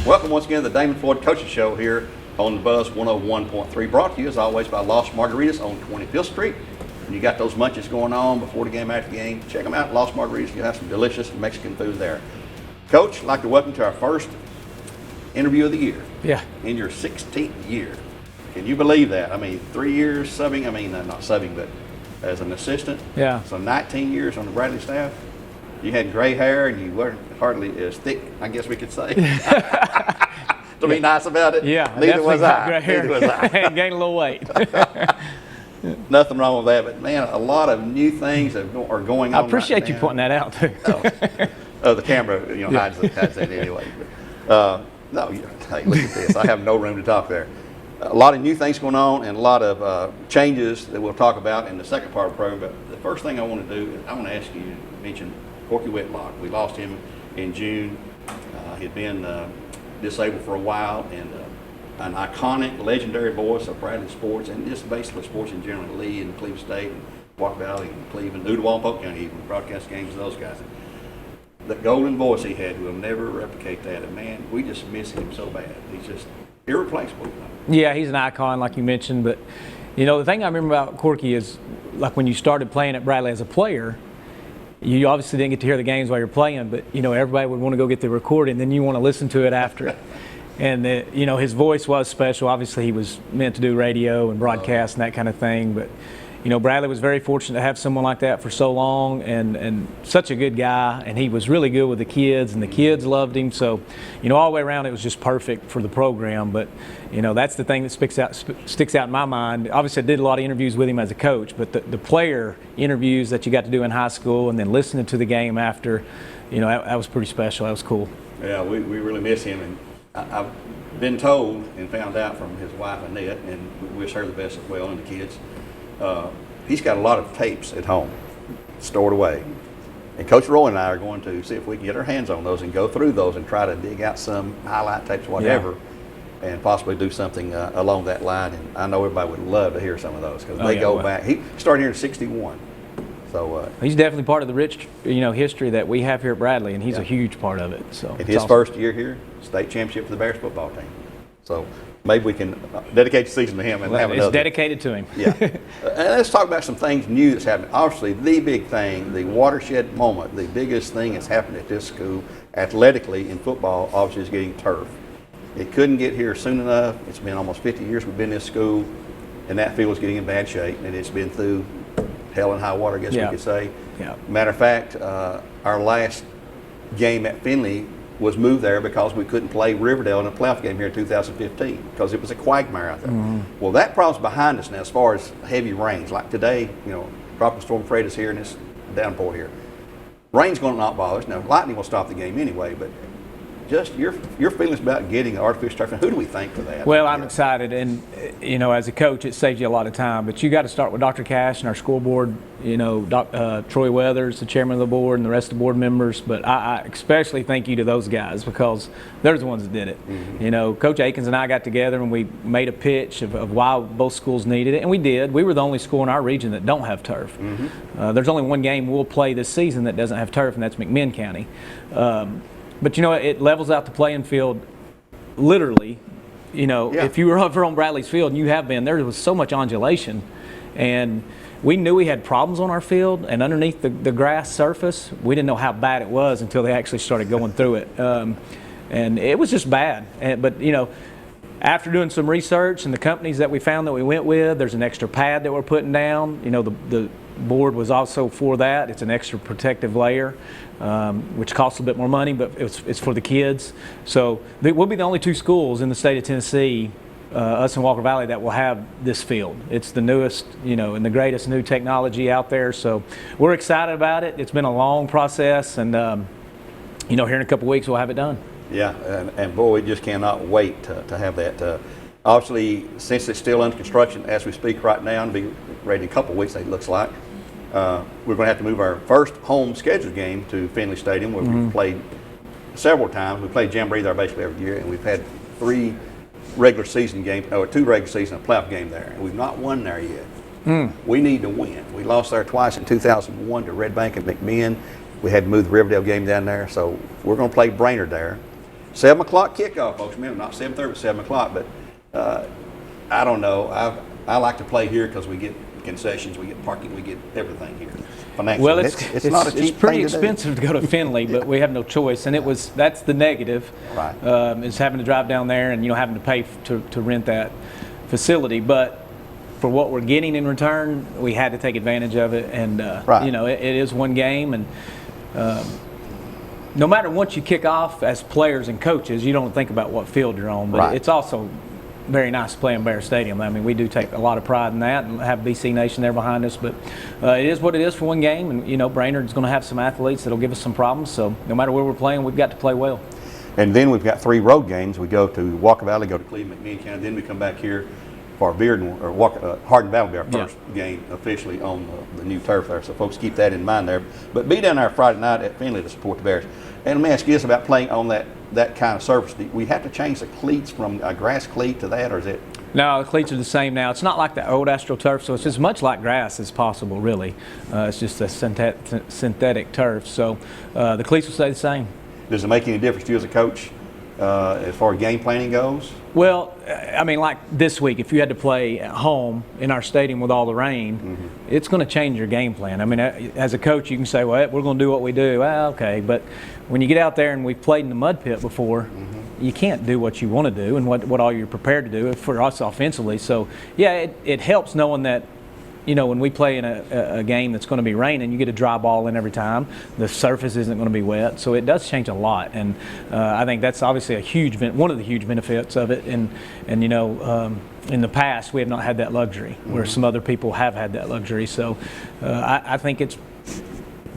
Welcome once again to the Damon Floyd Coaching Show here on the Buzz 101.3, brought to you as always by Lost Margaritas on 25th Street. And you got those munches going on before the game, after the game. Check them out, Lost Margaritas. You have some delicious Mexican food there. Coach, I'd like to welcome to our first interview of the year. Yeah. In your 16th year. Can you believe that? I mean, 3 years subbing, not subbing, but as an assistant. Yeah. So 19 years on the Bradley staff. You had gray hair and you weren't hardly as thick, I guess we could say. To be nice about it. Yeah. Neither was I. Gray hair. Neither was I. And gained a little weight. Nothing wrong with that, but man, a lot of new things are going on. I appreciate right you now. pointing that out too. The camera, hides that anyway. But, no, hey, look at this. I have no room to talk there. A lot of new things going on and a lot of changes that we'll talk about in the second part of the program. But the first thing I want to do is I want to ask you to mention Corky Whitlock. We lost him in June. He'd been disabled for a while, and an iconic, legendary voice of Bradley sports and just basically sports in general. Lee and Cleveland State and Walker Valley and Cleveland, Oodwall and Polk County, even broadcast games to those guys. The golden voice he had, we'll never replicate that. And man, we just miss him so bad. He's just irreplaceable. Yeah, he's an icon, like you mentioned. But the thing I remember about Corky is, like when you started playing at Bradley as a player, you obviously didn't get to hear the games while you're playing, but everybody would want to go get the recording, and then you want to listen to it after it. And his voice was special. Obviously, he was meant to do radio and broadcast and that kind of thing. But Bradley was very fortunate to have someone like that for so long, and such a good guy. And he was really good with the kids, and the kids loved him. So, all the way around, it was just perfect for the program. But that's the thing that sticks out in my mind. Obviously, I did a lot of interviews with him as a coach, but the player interviews that you got to do in high school, and then listening to the game after, that was pretty special. That was cool. Yeah, we really miss him. And I've been told and found out from his wife Annette, and we wish her the best as well, and the kids. He's got a lot of tapes at home stored away. And Coach Roy and I are going to see if we can get our hands on those and go through those and try to dig out some highlight tapes, whatever, and possibly do something along that line. And I know everybody would love to hear some of those because they go back. He started here in '61. So he's definitely part of the rich, history that we have here at Bradley, and he's a huge part of it. So in his first year here, state championship for the Bears football team. So maybe we can dedicate the season to him and have another. It's dedicated to him. Yeah. And let's talk about some things new that's happened. Obviously, the big thing, the watershed moment, the biggest thing that's happened at this school athletically in football, obviously, is getting turf. It couldn't get here soon enough. It's been almost 50 years we've been in this school, and that field is getting in bad shape, and it's been through hell and high water, I guess we could say. Yeah. Matter of fact, our last game at Finley was moved there because we couldn't play Riverdale in a playoff game here in 2015 because it was a quagmire out there. Mm-hmm. Well, that problem's behind us now as far as heavy rains. Like today, Tropical Storm Fred is here and it's downpour here. Rain's going to not bother us. Now, lightning will stop the game anyway, but just your feelings about getting artificial turf, and who do we thank for that? Well, I'm excited, and as a coach, it saves you a lot of time. But you got to start with Dr. Cash and our school board. Troy Weathers, the chairman of the board, and the rest of the board members. But I especially thank you to those guys because they're the ones that did it. Mm-hmm. Coach Akins and I got together and we made a pitch of why both schools needed it, and we did. We were the only school in our region that don't have turf. Mm-hmm. There's only one game we'll play this season that doesn't have turf, and that's McMinn County. But it levels out the playing field literally. If you were over on Bradley's field, and you have been, there was so much undulation. And we knew we had problems on our field, and underneath the grass surface, we didn't know how bad it was until they actually started going through it. And it was just bad. But after doing some research and the companies that we found that we went with, there's an extra pad that we're putting down. The board was also for that. It's an extra protective layer, which costs a bit more money, but it's for the kids. So we'll be the only two schools in the state of Tennessee, us and Walker Valley, that will have this field. It's the newest, and the greatest new technology out there. So we're excited about it. It's been a long process, and here in a couple of weeks we'll have it done. Yeah, and boy, we just cannot wait to have that. Obviously, since it's still under construction as we speak right now, and be ready in a couple of weeks, it looks like, we're going to have to move our first home scheduled game to Finley Stadium, where we've played several times. We play Jamboree there basically every year, and we've had 3 regular season games, or 2 regular season, a playoff game there, and we've not won there yet. We need to win. We lost there twice in 2001 to Red Bank and McMinn. We had to move the Riverdale game down there, so we're going to play Brainerd there. 7 o'clock kickoff, folks. Remember, not 7:30, but 7 o'clock. But I don't know. I like to play here because we get concessions, we get parking, we get everything here. Financially. Well, it's not a cheap it's pretty thing to do. expensive to go to Finley, but we have no choice, and that's the negative. Right. Is having to drive down there and having to pay to rent that facility. But for what we're getting in return, we had to take advantage of it, and Right. it is one game, and no matter what you kick off as players and coaches, you don't think about what field you're on, but Right. It's also very nice to play in Bear Stadium. I mean, we do take a lot of pride in that and have BC Nation there behind us. But it is what it is for one game. And, Brainerd's going to have some athletes that'll give us some problems. So no matter where we're playing, we've got to play well. And then we've got 3 road games. We go to Walker Valley, go to Cleveland, McMinn County. Then we come back here for Hardin Valley, our first game officially on the new turf there. So folks keep that in mind there. But be down there Friday night at Finley to support the Bears. And let me ask you this about playing on that kind of surface. Do we have to change the cleats from a grass cleat to that, or is it? No, the cleats are the same now. It's not like the old AstroTurf, so it's as much like grass as possible, really. It's just a synthetic turf. So the cleats will stay the same. Does it make any difference to you as a coach as far as game planning goes? Well, I mean, like this week, if you had to play at home in our stadium with all the rain, it's going to change your game plan. I mean, as a coach, you can say, well, we're going to do what we do. Well, okay, but when you get out there and we've played in the mud pit before, you can't do what you want to do and what all you're prepared to do for us offensively. So, yeah, it helps knowing that, when we play in a game that's going to be raining, you get a dry ball in every time. The surface isn't going to be wet, so it does change a lot. And I think that's obviously one of the huge benefits of it. And in the past, we have not had that luxury, where some other people have had that luxury. So I think it's,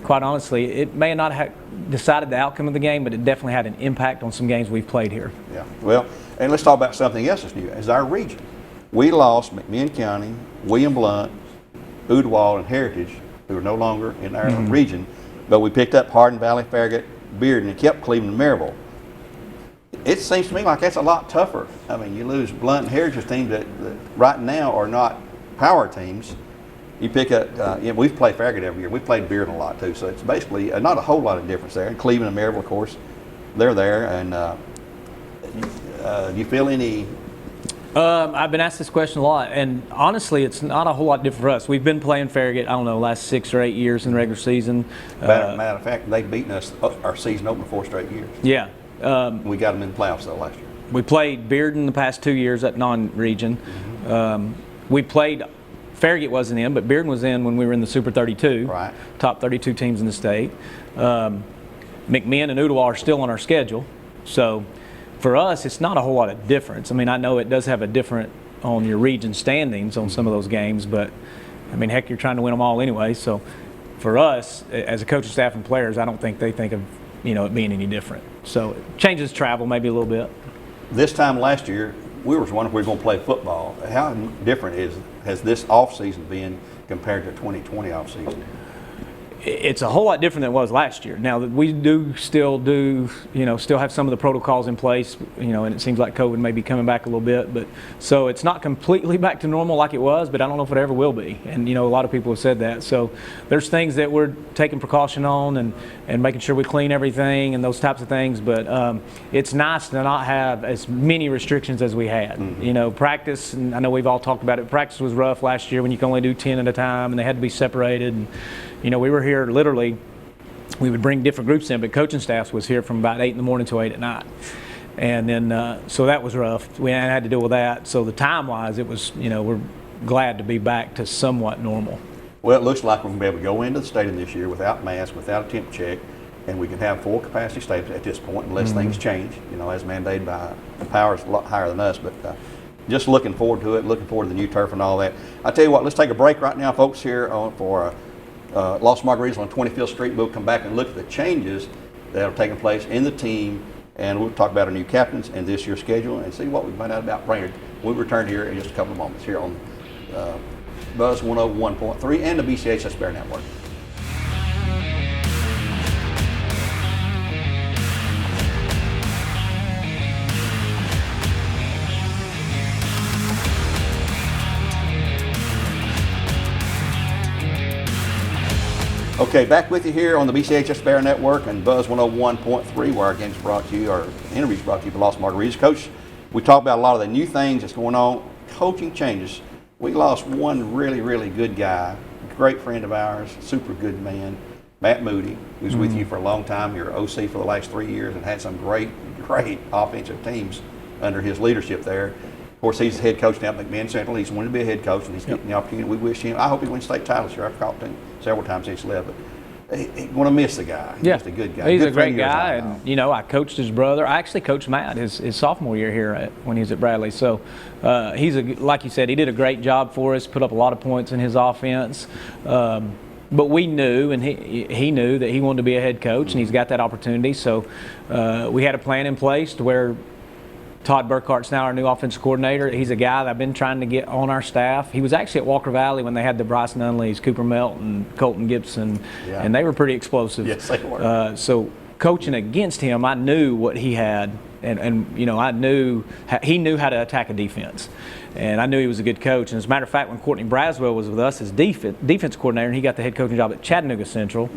quite honestly, it may not have decided the outcome of the game, but it definitely had an impact on some games we've played here. Yeah. Well, and let's talk about something else that's new. Is our region. We lost McMinn County, William Blount, Oodwall, and Heritage, who are no longer in our region, but we picked up Hardin Valley, Farragut, Bearden, and kept Cleveland and Maryville. It seems to me like that's a lot tougher. I mean, you lose Blount and Heritage teams that right now are not power teams. You pick up, we've played Farragut every year. We've played Bearden a lot too, so it's basically not a whole lot of difference there. And Cleveland and Maryville, of course, they're there. And do you feel any? I've been asked this question a lot, and honestly, it's not a whole lot different for us. We've been playing Farragut, I don't know, last 6 or 8 years in the regular season. Matter of fact, they've beaten us our season opener 4 straight years. Yeah. We got them in the playoffs though last year. We played Bearden the past 2 years at non-region. We played, Farragut wasn't in, but Bearden was in when we were in the Super 32. Right. Top 32 teams in the state. McMinn and Oodwall are still on our schedule, so for us, it's not a whole lot of difference. I mean, I know it does have a different on your region standings on some of those games, but I mean, heck, you're trying to win them all anyway. So for us, as a coaching staff and players, I don't think they think of it being any different. So it changes travel maybe a little bit. This time last year, we were wondering if we were going to play football. How different has this off season been compared to 2020 off season? It's a whole lot different than it was last year. Now, we still have some of the protocols in place, and it seems like COVID may be coming back a little bit. But so it's not completely back to normal like it was, but I don't know if it ever will be. And, a lot of people have said that. So there's things that we're taking precaution on and making sure we clean everything and those types of things. But it's nice to not have as many restrictions as we had. Practice, and I know we've all talked about it, practice was rough last year when you can only do 10 at a time and they had to be separated. And, we were here literally, we would bring different groups in, but coaching staff was here from about 8 in the morning till 8 at night. And then, so that was rough. We had to deal with that. So the time-wise, it was, we're glad to be back to somewhat normal. Well, it looks like we're going to be able to go into the stadium this year without masks, without a temp check, and we can have full capacity stadiums at this point unless things change, as mandated by the powers a lot higher than us. But just looking forward to it, looking forward to the new turf and all that. I tell you what, let's take a break right now, folks, here for Los Margaritas on 25th Street. We'll come back and look at the changes that have taken place in the team, and we'll talk about our new captains and this year's schedule and see what we find out about Brainerd. We'll return here in just a couple of moments here on Buzz 101.3 and the BCHS Bear Network. Okay, back with you here on the BCHS Bear Network and Buzz 101.3, where our games brought to you, our interviews brought to you by Lost Margaritas. Coach, we talked about a lot of the new things that's going on, coaching changes. We lost one really, really good guy, great friend of ours, super good man, Matt Moody, who's with you for a long time, your OC for the last 3 years, and had some great offensive teams under his leadership there. Of course, he's the head coach now at McMinn Central. He's wanted to be a head coach, and he's getting the opportunity. We wish him. I hope he wins state title this year. I've talked to him several times since he left, but he's going to miss the guy. He's just a good guy. He's good a great friend of yours, guy, I know. and you know, I coached his brother. I actually coached Matt his sophomore year here when he was at Bradley. So he's like you said, he did a great job for us. Put up a lot of points in his offense. But we knew, and he knew that he wanted to be a head coach, and he's got that opportunity. So we had a plan in place to where Todd Burkhart's now our new offensive coordinator. He's a guy that I've been trying to get on our staff. He was actually at Walker Valley when they had the Bryce Nunleys, Cooper Melton, Colton Gibson, and they were pretty explosive. Yes, they were. So coaching against him, I knew what he had, and you know, I knew he knew how to attack a defense. And I knew he was a good coach. And as a matter of fact, when Courtney Braswell was with us as defense coordinator, and he got the head coaching job at Chattanooga Central,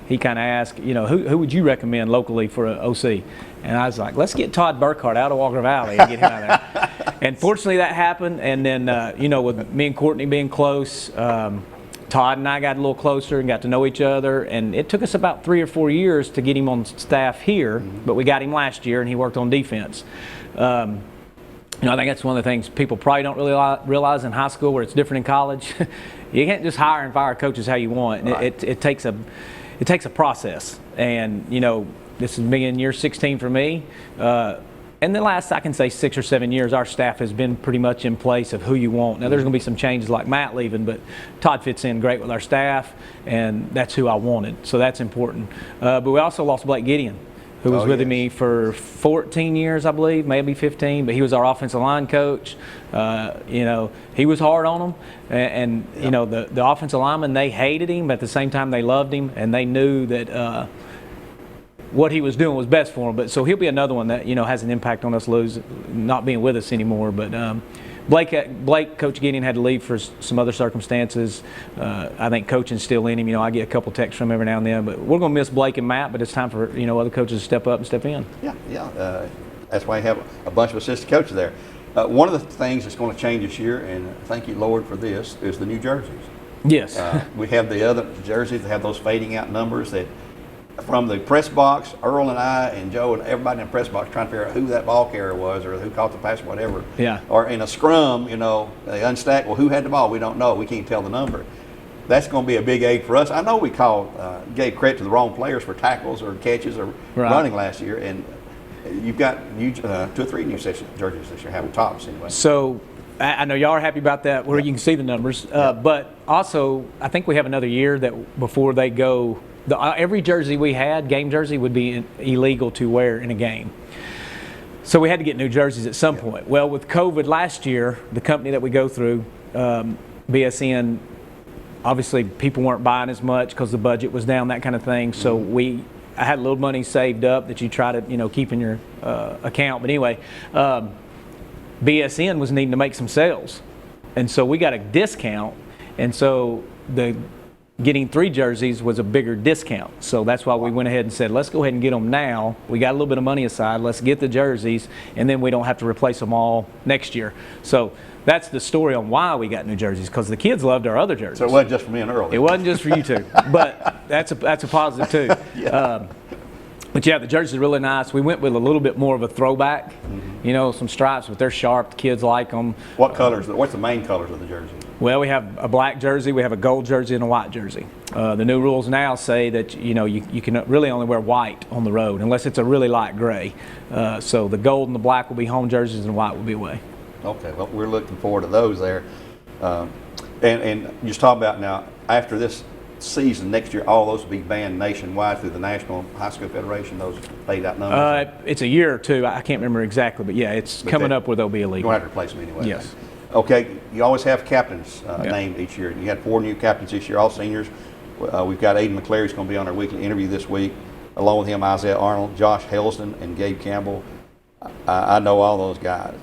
he kind of asked, you know, who would you recommend locally for an OC? And I was like, let's get Todd Burkhart out of Walker Valley and get him out of there. And fortunately, that happened. And then, you know, with me and Courtney being close, Todd and I got a little closer and got to know each other. And it took us about 3 or 4 years to get him on staff here, but we got him last year, and he worked on defense. You know, I think that's one of the things people probably don't really realize in high school, where it's different in college. You can't just hire and fire coaches how you want. Right. It takes a process. And you know, this has been year 16 for me. And the last, I can say, 6 or 7 years, our staff has been pretty much in place of who you want. Now, there's going to be some changes like Matt leaving, but Todd fits in great with our staff, and that's who I wanted. So that's important. But we also lost Blake Gideon, who was with me for 14 years, I believe, maybe 15, but he was our offensive line coach. You know, he was hard on them, and you know, the offensive linemen, they hated him, but at the same time they loved him, and they knew that what he was doing was best for him. But so he'll be another one that, you know, has an impact on us not being with us anymore. But Blake, Coach Gideon had to leave for some other circumstances. I think coaching's still in him. You know, I get a couple texts from him every now and then. But we're going to miss Blake and Matt, but it's time for, you know, other coaches to step up and step in. Yeah. That's why you have a bunch of assistant coaches there. One of the things that's going to change this year, and thank you, Lord, for this, is the new jerseys. Yes. We have the other jerseys that have those fading out numbers that, from the press box, Earl and I and Joe and everybody in the press box trying to figure out who that ball carrier was or who caught the pass or whatever. Yeah. Or in a scrum, you know, they unstack, well, who had the ball? We don't know. We can't tell the number. That's going to be a big aid for us. I know we gave credit to the wrong players for tackles or catches or running last year, and you've got 2 or 3 new jerseys this year, having tops anyway. So I know y'all are happy about that, where you can see the numbers. But also, I think we have another year that before they go, every jersey we had, game jersey, would be illegal to wear in a game. So we had to get new jerseys at some point. Well, with COVID last year, the company that we go through, BSN, obviously people weren't buying as much because the budget was down, that kind of thing. So I had a little money saved up that you try to, you know, keep in your account. But anyway, BSN was needing to make some sales, and so we got a discount, and so getting 3 jerseys was a bigger discount. So that's why we went ahead and said, let's go ahead and get them now. We got a little bit of money aside. Let's get the jerseys, and then we don't have to replace them all next year. So that's the story on why we got new jerseys, because the kids loved our other jerseys. So it wasn't just for me and Earl. It wasn't just for you two, but that's a positive too. But yeah, the jerseys are really nice. We went with a little bit more of a throwback, you know, some stripes, but they're sharp. The kids like them. What colors? What's the main colors of the jersey? Well, we have a black jersey, we have a gold jersey, and a white jersey. The new rules now say that, you know, you can really only wear white on the road unless it's a really light gray. So the gold and the black will be home jerseys, and the white will be away. Okay, well, we're looking forward to those there. And just talk about now, after this season next year, all those will be banned nationwide through the National High School Federation, those laid out numbers? It's a year or 2. I can't remember exactly, but yeah, it's coming up where they'll be illegal. You don't have to replace them anyway. Yes. Okay, you always have captains named each year. You had 4 new captains this year, all seniors. We've got Aiden McClary who's going to be on our weekly interview this week. Along with him, Isaiah Arnold, Josh Helston, and Gabe Campbell. I know all those guys.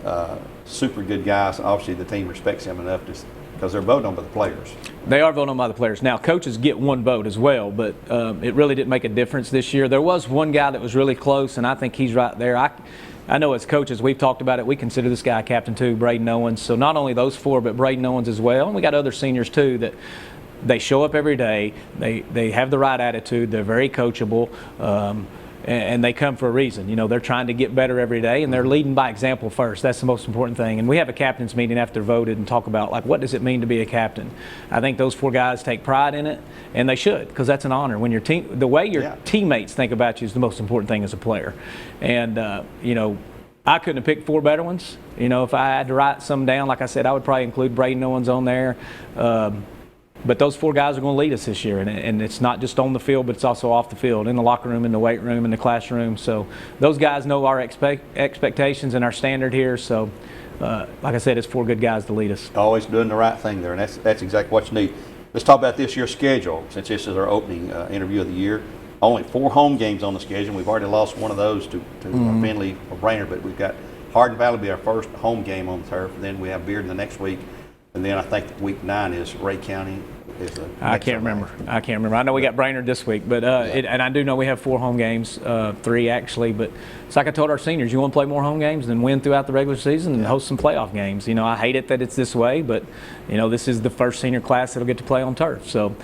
Super good guys. Obviously, the team respects him enough to Because they're voted on by the players. They are voted on by the players. Now, coaches get one vote as well, but it really didn't make a difference this year. There was one guy that was really close, and I think he's right there. I know as coaches, we've talked about it. We consider this guy captain too, Braden Owens. So not only those four, but Braden Owens as well. And we got other seniors too that they show up every day. They have the right attitude. They're very coachable. And they come for a reason. You know, they're trying to get better every day, and they're leading by example first. That's the most important thing. And we have a captain's meeting after voted and talk about, like, what does it mean to be a captain? I think those four guys take pride in it, and they should, because that's an honor. When your team, the way your teammates think about you is the most important thing as a player. And, you know, I couldn't have picked four better ones. You know, if I had to write some down, like I said, I would probably include Braden Owens on there. But those four guys are going to lead us this year, and it's not just on the field, but it's also off the field, in the locker room, in the weight room, in the classroom. So those guys know our expectations and our standard here. So, like I said, it's four good guys to lead us. Always doing the right thing there, and that's exactly what you need. Let's talk about this year's schedule, since this is our opening interview of the year. Only 4 home games on the schedule. We've already lost one of those to Finley or Brainerd, but we've got Hardin Valley be our first home game on the turf, and then we have Bearden the next week. And then I think week 9 is Ray County. I can't remember. I know we got Brainerd this week, but and I do know we have 4 home games, 3 actually. But it's like I told our seniors, you want to play more home games and win throughout the regular season and host some playoff games. You know, I hate it that it's this way, but you know, this is the first senior class that'll get to play on turf. So,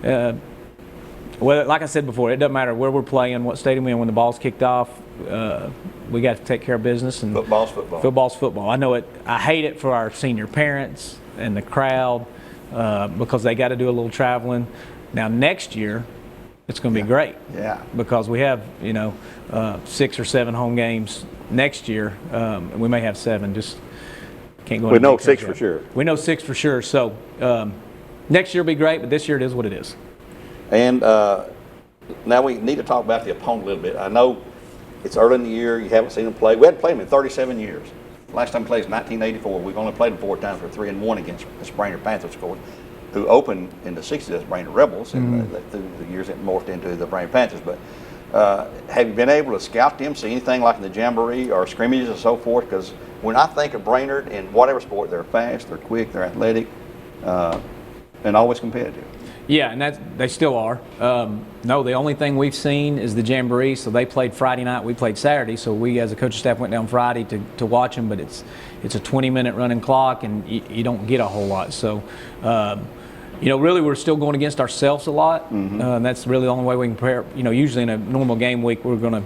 well, like I said before, it doesn't matter where we're playing, what stadium we're in. When the ball's kicked off, we got to take care of business. And football's football. Football's football. I know it. I hate it for our senior parents and the crowd because they got to do a little traveling. Now next year, it's going to be great. Yeah. Because we have 6 or 7 home games next year. We may have 7. Just can't go. We know 6 for sure. We know 6 for sure. So next year will be great, but this year it is what it is. And now we need to talk about the opponent a little bit. I know it's early in the year. You haven't seen them play. We hadn't played them in 37 years. Last time we played was 1984. We've only played them 4 times. We're 3-1 against the Brainerd Panthers, who opened in the 60s as Brainerd Rebels, and through the years it morphed into the Brainerd Panthers. But have you been able to scout them, see anything like in the jamboree or scrimmages and so forth? Because when I think of Brainerd in whatever sport, they're fast, they're quick, they're athletic, and always competitive. Yeah, and they still are. No, the only thing we've seen is the jamboree. So they played Friday night, we played Saturday. So we, as a coaching staff, went down Friday to watch them. But it's a 20-minute running clock, and you don't get a whole lot. So, you know, really, we're still going against ourselves a lot. And that's really the only way we can prepare. You know, usually in a normal game week, we're going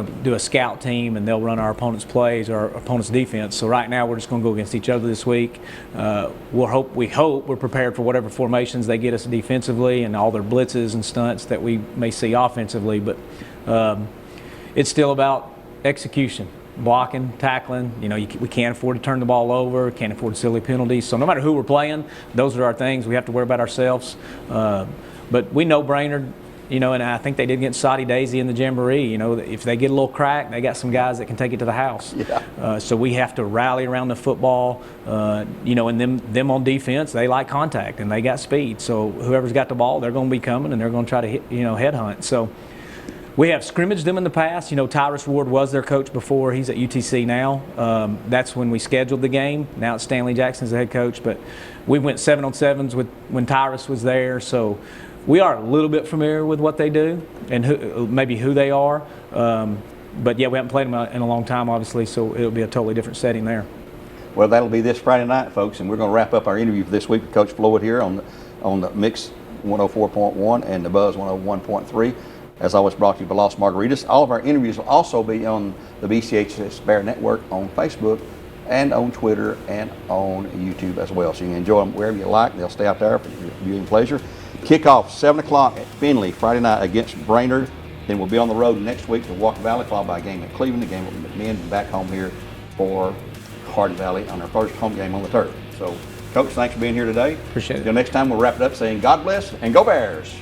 to do a scout team, and they'll run our opponent's plays or our opponent's defense. So right now we're just going to go against each other this week. We hope we're prepared for whatever formations they get us defensively and all their blitzes and stunts that we may see offensively. But it's still about execution, blocking, tackling. You know, we can't afford to turn the ball over, can't afford silly penalties. So no matter who we're playing, those are our things. We have to worry about ourselves. But we know Brainerd. You know, and I think they did against Soddy Daisy in the jamboree. You know, if they get a little crack, they got some guys that can take it to the house. Yeah. So we have to rally around the football. You know, and them on defense, they like contact and they got speed. So whoever's got the ball, they're going to be coming and they're going to try to hit, headhunt. So we have scrimmaged them in the past. You know, Tyrus Ward was their coach before. He's at UTC now. That's when we scheduled the game. Now it's Stanley Jackson's the head coach. But we went 7-on-7s when Tyrus was there. So we are a little bit familiar with what they do and maybe who they are. But, yeah, we haven't played them in a long time, obviously, so it'll be a totally different setting there. Well, that'll be this Friday night, folks, and we're going to wrap up our interview for this week with Coach Floyd here on the Mix 104.1 and the Buzz 101.3. As always, brought to you by Los Margaritas. All of our interviews will also be on the BCHS Bear Network on Facebook and on Twitter and on YouTube as well. So you can enjoy them wherever you like. They'll stay out there for your viewing pleasure. Kickoff 7 o'clock at Finley Friday night against Brainerd. Then we'll be on the road next week to Walker Valley, followed by a game at Cleveland. The game will be McMinn back home here for Hardin Valley on our first home game on the turf. So, Coach, thanks for being here today. Appreciate it. Until next time, we'll wrap it up saying God bless and go Bears.